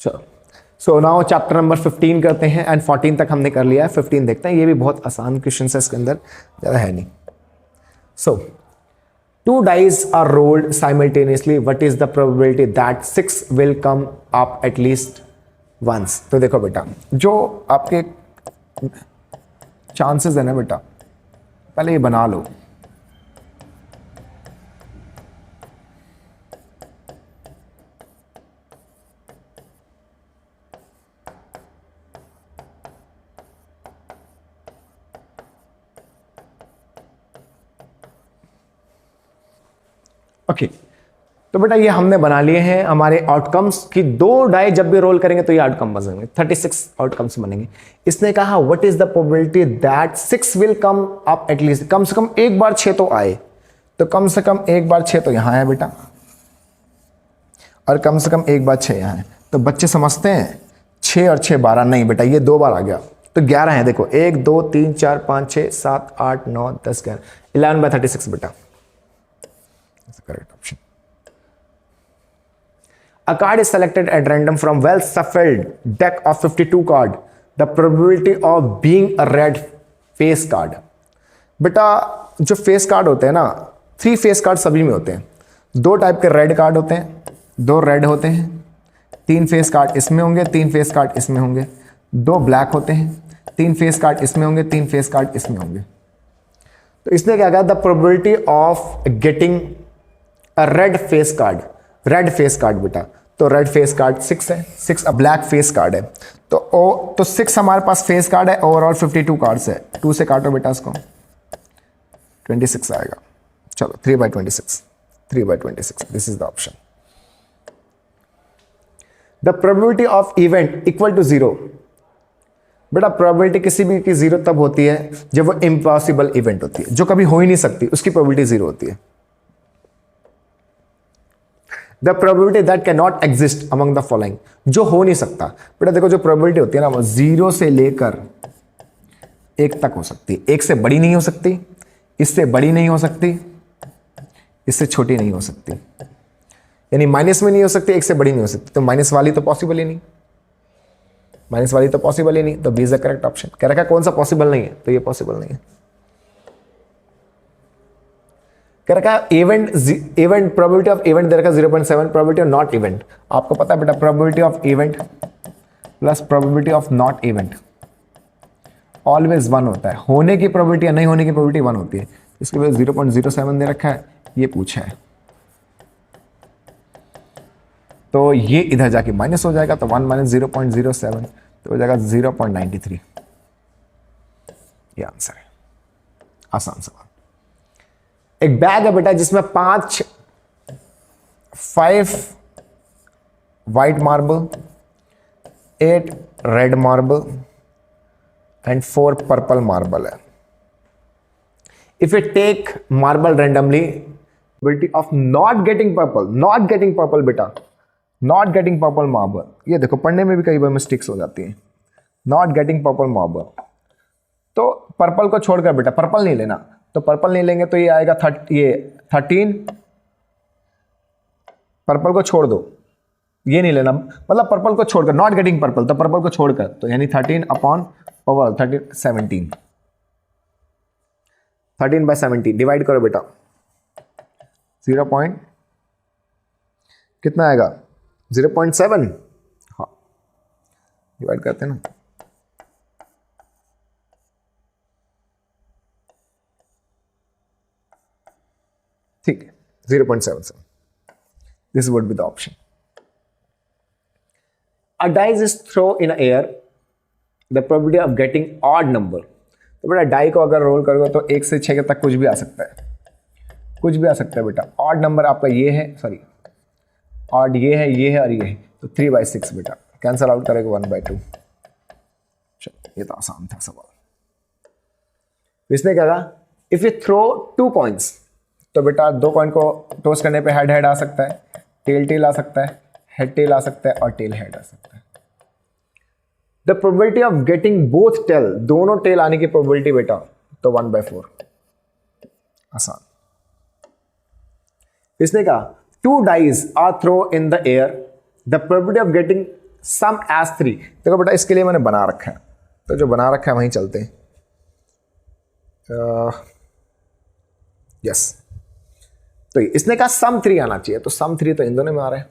चलो, so now chapter number 15 करते हैं एंड 14 तक हमने कर लिया है, 15 देखते हैं। ये भी बहुत आसान क्वेश्चन है, इसके अंदर ज़्यादा है नहीं। सो 2 dice are rolled simultaneously. What is the probability that 6 will come up at least once? तो देखो बेटा, जो आपके चांसेस है ना बेटा, पहले ये बना लो। ओके तो बेटा ये हमने बना लिए हैं हमारे आउटकम्स की। 2 डाई जब भी रोल करेंगे तो ये आउटकम बनेंगे, 36 आउटकम्स बनेंगे। इसने कहा what is the probability that 6 will come up at least, कम से कम एक बार 6 तो आए। तो कम से कम एक बार 6 तो यहां है बेटा, और कम से कम एक बार 6 यहां है। तो बच्चे समझते हैं 6 और 6 12, नहीं बेटा ये 2 बार आ गया तो 11 है। देखो 1 2 3 4 5 6 7 8 9 10 11, 11/36 बेटा, correct option. A card is selected at random from well shuffled deck of 52 card. The probability of being a red face card. बेटा जो फेस कार्ड होते हैं ना, 3 फेस कार्ड सभी में होते हैं। 2 टाइप के रेड कार्ड होते हैं, 2 रेड होते हैं, 3 फेस कार्ड इसमें होंगे, 3 फेस कार्ड इसमें होंगे। 2 ब्लैक होते हैं, 3 फेस कार्ड इसमें होंगे, 3 फेस कार्ड इसमें होंगे। तो इसने क्या कहा, the probability of getting red face card बेटा, तो रेड फेस कार्ड 6 है, 6 ब्लैक फेस कार्ड है। तो 6 हमारे पास फेस कार्ड है, ओवरऑल 52 कार्ड्स है। 2 से काटो बेटा इसको, 26 आएगा। चलो 3/26, 3/26, this is the option. The probability of event equal to 0। बेटा प्रोबेबिलिटी किसी भी की 0 तब होती है जब वो इम्पॉसिबल इवेंट होती है, जो कभी हो ही नहीं सकती, उसकी प्रोबेबिलिटी 0 होती है। The probability that can not exist among the following, जो हो नहीं सकता। बेटा देखो जो प्रोबेबिलिटी होती है ना, वो 0 से लेकर 1 तक हो सकती है। 1 से बड़ी नहीं हो सकती, इससे बड़ी नहीं हो सकती, इससे छोटी नहीं हो सकती, यानी माइनस में नहीं हो सकती, 1 से बड़ी नहीं हो सकती। तो माइनस वाली तो पॉसिबल ही नहीं, माइनस वाली तो पॉसिबल ही नहीं। तो B is the correct option. कह रखा कौन सा पॉसिबल नहीं है, तो ये पॉसिबल नहीं है। कह रखा इवेंट प्रोबेबिलिटी ऑफ इवेंट दे रखा 0.7, प्रोबेबिलिटी ऑफ नॉट इवेंट। आपको पता है बेटा probability of event plus probability of not event always 1 होता है। होने की प्रोबेबिलिटी या नहीं होने की प्रोबेबिलिटी 1 होती है। इसके बाद 0.07 दे रखा है, ये पूछा है, तो ये इधर जाके माइनस हो जाएगा। तो 1 - 0.07 तो हो जाएगा 0.93। ये आंसर है, आसान सवाल। एक बैग है बेटा जिसमें 5 white marble, 8 red marble and 4 purple marble है। If you take marble randomly, probability of not getting purple बेटा, नॉट गेटिंग पर्पल मार्बल, ये देखो पढ़ने में भी कई बार मिस्टेक्स हो जाती है। नॉट गेटिंग पर्पल मार्बल, तो पर्पल को छोड़कर बेटा पर्पल नहीं लेना, तो पर्पल नहीं लेंगे तो ये आएगा 13। पर्पल को छोड़ दो, ये नहीं लेना, मतलब पर्पल को छोड़कर, नॉट गेटिंग पर्पल, तो पर्पल को छोड़कर, तो यानी 13 अपॉन ओवरऑल 17। 13/17 डिवाइड करो बेटा, 0. कितना आएगा 0.7। हाँ डिवाइड करते हैं ना, ठीक है 0.77। This would be the option. A dice is throw in air, the probability of getting odd number. तो बेटा डाई को अगर रोल करोगे तो 1 से 6 तक कुछ भी आ सकता है, कुछ भी आ सकता है बेटा। ऑड नंबर आपका ये है, सॉरी ऑड ये है, ये है और ये है, तो 3/6 बेटा कैंसल आउट करेगा 1/2। चलो ये तो आसान था सवाल। इसने क्या कहा, इफ यू थ्रो 2 कॉइन्स, तो बेटा 2 कॉइन को टॉस करने पे हेड हेड आ सकता है, टेल आ सकता है, हेड टेल आ सकता है और टेल हेड आ सकता है। The probability of getting both tail, दोनों टेल आने की प्रोबेबिलिटी बेटा, तो 1/4। आसान। इसने कहा 2 dice are thrown in the air, the probability of getting sum as 3। देखो बेटा इसके लिए मैंने बना रखा है, तो जो बना रखा है वहीं चलते हैं। यस, तो इसने कहा सम 3 आना चाहिए, तो सम 3 तो इन दोनों में आ रहा है,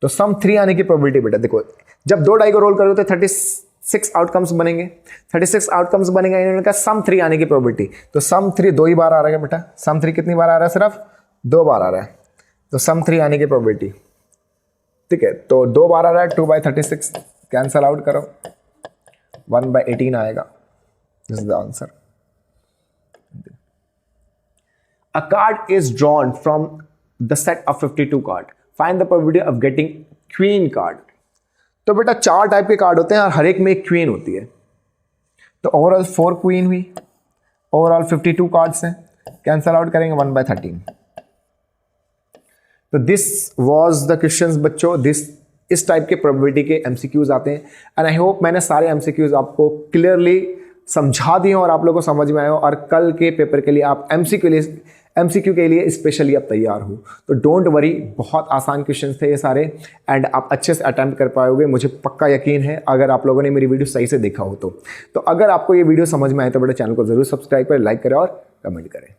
तो सम 3 आने की प्रोबेबिलिटी बेटा देखो, जब दो डाई को रोल करोगे तो 36 आउटकम्स बनेंगे, 36 आउटकम्स बनेंगे। इन्होंने कहा सम 3 आने की प्रोबेबिलिटी, तो सम 3 2 ही बार आ रहा है बेटा। सम 3 कितनी बार आ रहा है? सिर्फ 2 बार आ रहा है, तो सम 3 आने की प्रोबेबिलिटी, ठीक है। तो 2 बार आ रहा है, 2/36 कैंसल आउट करो, 1/18 आएगा। This is the answer. A card is drawn from the set of 52 card. Find the probability of getting queen card. तो बेटा 4 टाइप के कार्ड होते हैं और हर एक में एक क्वीन होती है, तो ओवरऑल 4 क्वीन हुई, ओवरऑल 52 कार्ड्स हैं, कैंसल आउट करेंगे 1/13। तो दिस वाज द क्वेश्चंस बच्चों, इस टाइप के प्रोबेबिलिटी के एमसीक्यूज आते हैं। एंड आई होप मैंने सारे एमसीक्यूज आपको क्लियरली समझा दिए और आप लोगों को समझ में आए हो, और कल के पेपर के लिए आप एमसीक्यू के लिए स्पेशली आप तैयार हो। तो डोंट वरी, बहुत आसान क्वेश्चंस थे ये सारे, एंड आप अच्छे से अटेम्प्ट कर पाओगे, मुझे पक्का यकीन है, अगर आप लोगों ने मेरी वीडियो सही से देखा हो तो। अगर आपको ये वीडियो समझ में आए तो बेटा चैनल को जरूर सब्सक्राइब करें, लाइक करें और कमेंट करें।